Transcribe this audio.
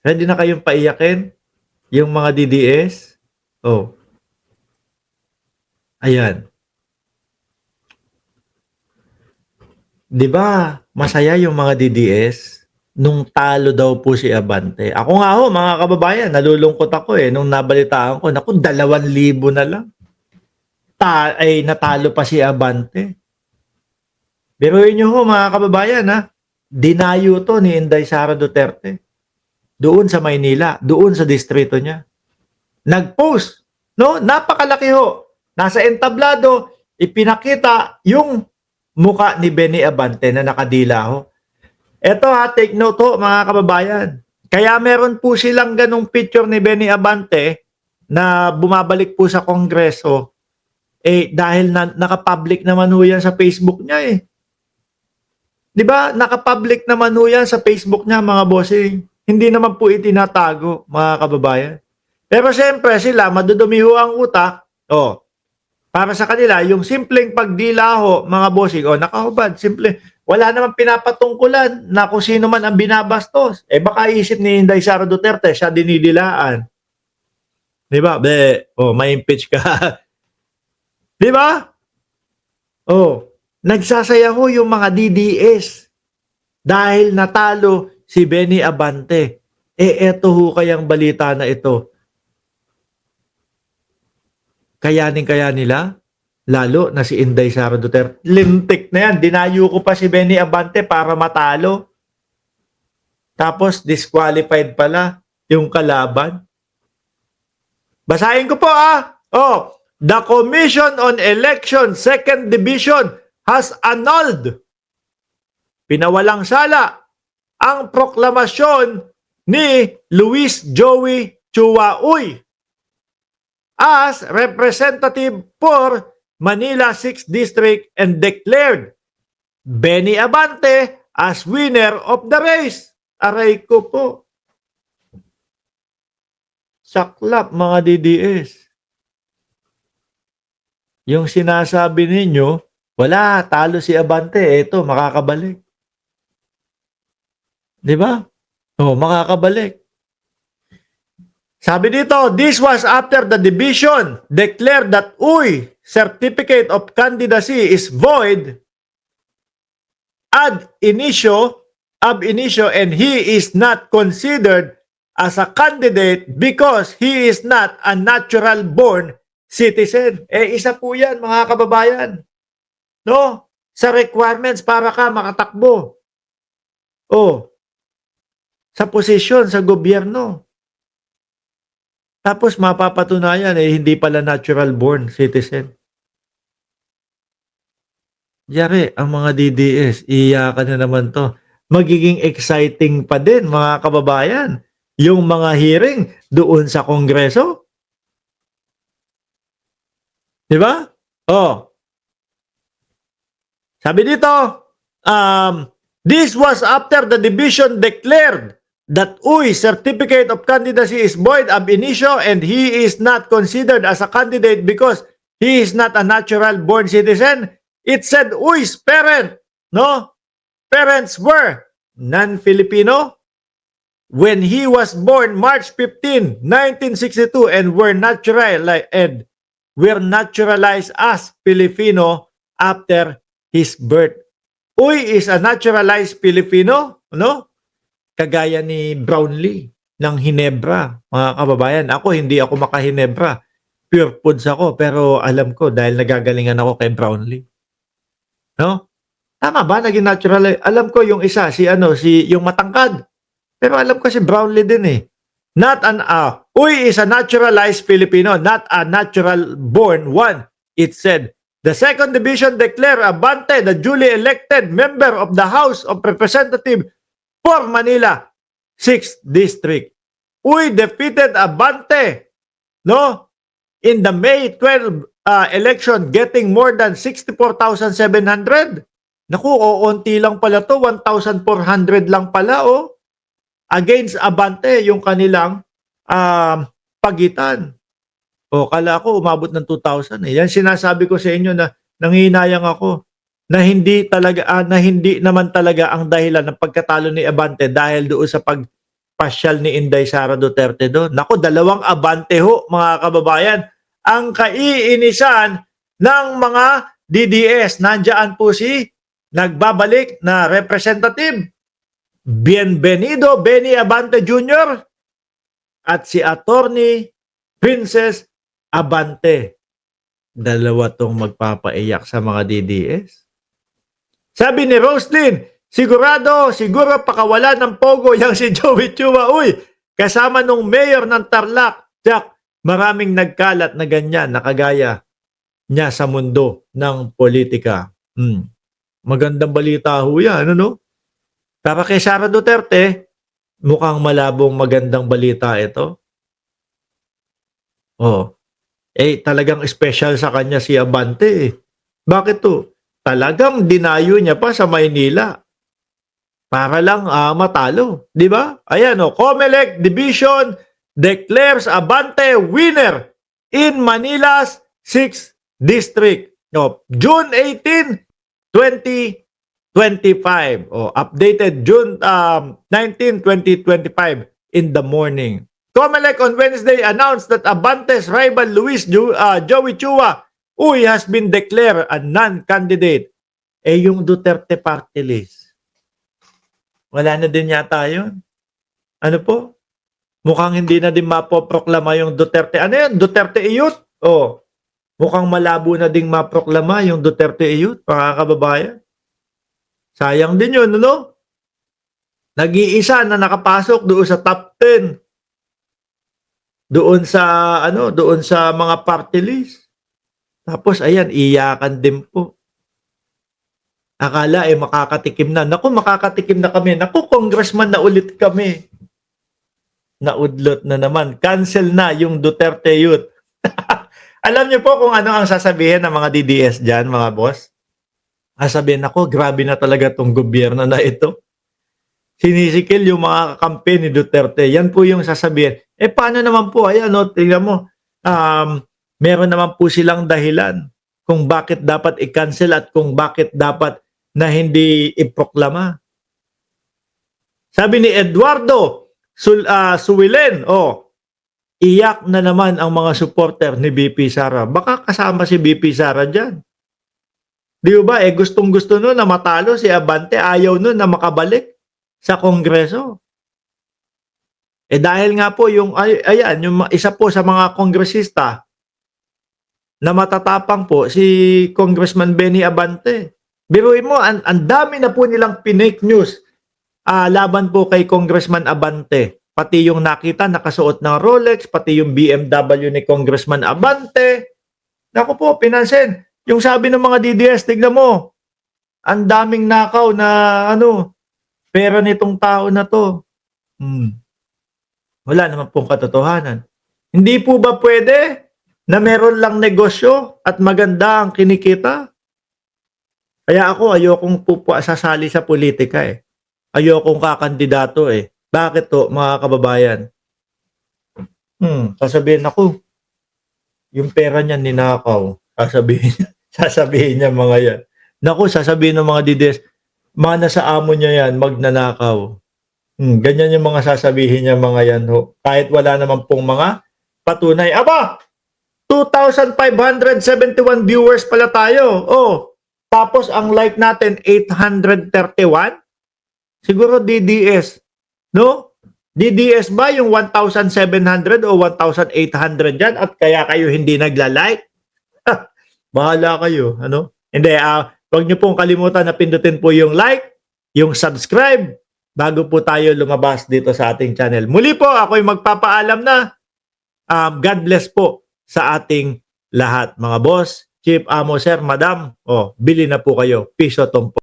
Ready na kayong paiyakin yung mga DDS? Oh, ayan. 'Di ba masaya yung mga DDS nung talo daw po si Abante? Ako nga ho, mga kababayan, nalulungkot ako nung nabalitaan ko, naku, 2,000 na lang. Natalo pa si Abante. Biruin niyo ho, mga kababayan, ha? Dinayo to ni Inday Sara Duterte. Doon sa Maynila, doon sa distrito niya. Nag-post, no? Napakalaki ho. Nasa entablado, ipinakita yung muka ni Benny Abante na nakadila ho. Eto ha, take note ho, mga kababayan. Kaya meron po silang ganong picture ni Benny Abante na bumabalik po sa Kongreso dahil naka-public naman ho yan sa Facebook niya eh. 'Di ba? Naka-public naman ho yan sa Facebook niya, mga bossing. Hindi naman po itinatago, mga kababayan. Pero siyempre sila, madudumi ho ang utak. Oh, para sa kanila, yung simpleng pagdila ho, mga bossing, nakahubad, simple. Wala namang pinapatungkulan na kung sino man ang binabastos. Baka isip ni Inday Sara Duterte, siya dinidilaan. 'Di ba? May impeach ka. 'Di ba? Nagsasaya ho yung mga DDS dahil natalo si Benny Abante. Eto ho kayang balita na ito. Kayanin kaya nila? Lalo na si Inday Sara Duterte. Lintik na yan. Dinayo ko pa si Benny Abante para matalo. Tapos disqualified pala yung kalaban. Basahin ko po the Commission on Election Second Division has annulled, pinawalang sala, ang proklamasyon ni Luis Joey Chuauy as representative for Manila 6th District and declared Benny Abante as winner of the race. Aray ko po. Saklap, mga DDS. Yung sinasabi ninyo, wala, talo si Abante, eto, makakabalik. 'Di ba? Makakabalik. Sabi dito, this was after the division declared that Uy certificate of candidacy is void ab initio and he is not considered as a candidate because he is not a natural born citizen. Isa po yan, mga kababayan. No? Sa requirements para ka makatakbo. Sa posisyon, sa gobyerno. Tapos mapapatunayan hindi pala natural born citizen. Yari, ang mga DDS, iyakan na naman to. Magiging exciting pa din, mga kababayan, yung mga hearing doon sa Kongreso. 'Di ba? Sabi dito, this was after the division declared that Uy certificate of candidacy is void ab initio and he is not considered as a candidate because he is not a natural born citizen. It said Uy's parents were non-Filipino when he was born March 15, 1962 and were naturalized as Filipino after his birth. Uy is a naturalized Filipino, no? Kagaya ni Brownlee ng Hinebra, mga kababayan. Ako, hindi ako maka-Hinebra. Pure foods ako, pero alam ko dahil nagagalingan ako kay Brownlee. No? Tama ba? Naging natural. Alam ko yung isa, yung matangkad. Pero alam ko si Brownlee din eh. Uy is a naturalized Filipino, not a natural born one, it said. The second division declared Abante the duly elected member of the House of Representatives for Manila 6th District. Uy defeated Abante, no? In the May 12 election, getting more than 64,700. Naku, onti lang pala to, 1,400 lang pala, against Abante, yung kanilang pagitan. Kala ko umabot ng 2,000 eh. Yan sinasabi ko sa inyo na nanghihinayang ako na hindi naman talaga ang dahilan ng pagkatalo ni Abante dahil doon sa pasyal ni Inday Sara Duterte doon. Naku, 2 abante ho, mga kababayan. Ang kaiinisan ng mga DDS. Nandiyan po si nagbabalik na representative Bienvenido Benny Abante Jr. at si Attorney Princess Abante. 2 tong magpapaiyak sa mga DDS. Sabi ni Roslyn, siguro pakawala ng pogo yang si Joey Chua. Uy, kasama nung mayor ng Tarlac. Jack, maraming nagkalat na ganyan, nakagaya niya sa mundo ng politika. Magandang balita ho yan, ano no? Para kay Sara Duterte, mukhang malabong magandang balita ito. Talagang special sa kanya si Abante. Bakit to? Talagang dinayo niya pa sa Maynila para lang matalo, di ba? Ayan COMELEC Division declares Abante winner in Manila's 6th District. June 18, 2025. Updated June 19, 2025 in the morning. COMELEC on Wednesday announced that Abante's rival Joey Chua has been declared a non-candidate. Yung Duterte party list, wala na din yata yun. Ano po? Mukhang hindi na din mapoproklama yung Duterte. Ano yan? Duterte Youth? Mukhang malabo na ding maproklama yung Duterte Youth, mga kababayan. Sayang din yun, no? Nag-iisa na nakapasok doon sa top 10. Doon sa mga party list. Tapos ayan, iyakan din po. Akala makakatikim na. Naku, makakatikim na kami. Naku, congressman na ulit kami. Naudlot na naman. Cancel na yung Duterte Youth. Alam niyo po kung ano ang sasabihin ng mga DDS dyan, mga boss? Sabihin ako, grabe na talaga tong gobyerno na ito. Sinisikil yung mga kakampi ni Duterte. Yan po yung sasabihin. Paano naman po? Ayan, tingnan mo. Meron naman po silang dahilan kung bakit dapat i-cancel at kung bakit dapat na hindi iproklama. Sabi ni Eduardo Suwilen, iyak na naman ang mga supporter ni BP Sara. Baka kasama si BP Sara dyan. Di ba? Gustong-gusto nun na matalo si Abante. Ayaw nun na makabalik sa Kongreso. Dahil nga po yung isa po sa mga kongresista na matatapang po si Congressman Benny Abante. Biruin mo, ang dami na po nilang pinake news laban po kay Congressman Abante. Pati yung nakita nakasuot ng Rolex, pati yung BMW ni Congressman Abante. Naku po, pinansin. Yung sabi ng mga DDS, tignan mo, ang daming nakaw na pera nitong tao na to. Wala naman pong katotohanan. Hindi po ba pwede na meron lang negosyo at maganda ang kinikita? Kaya ako ayokong sasali sa politika Ayokong kakandidato Bakit to, mga kababayan? Sasabihin ako, yung pera niya ninakaw. Sasabihin niya mga yan. Naku, sasabihin ng mga DDS, mana sa amo niya yan, magnanakaw. Ganyan yung mga sasabihin niya mga yan. Kahit wala naman pong mga patunay. Aba! 2,571 viewers pala tayo. Tapos ang like natin, 831. Siguro DDS. No? DDS ba yung 1,700 o 1,800 dyan? At kaya kayo hindi nagla-like? Bahala kayo. Hindi, huwag niyo pong kalimutan na pindutin po yung like, yung subscribe, bago po tayo lumabas dito sa ating channel. Muli po, ako'y magpapaalam na. God bless po sa ating lahat. Mga boss, chief, amo, sir, madam, bili na po kayo. Piso Tumpo.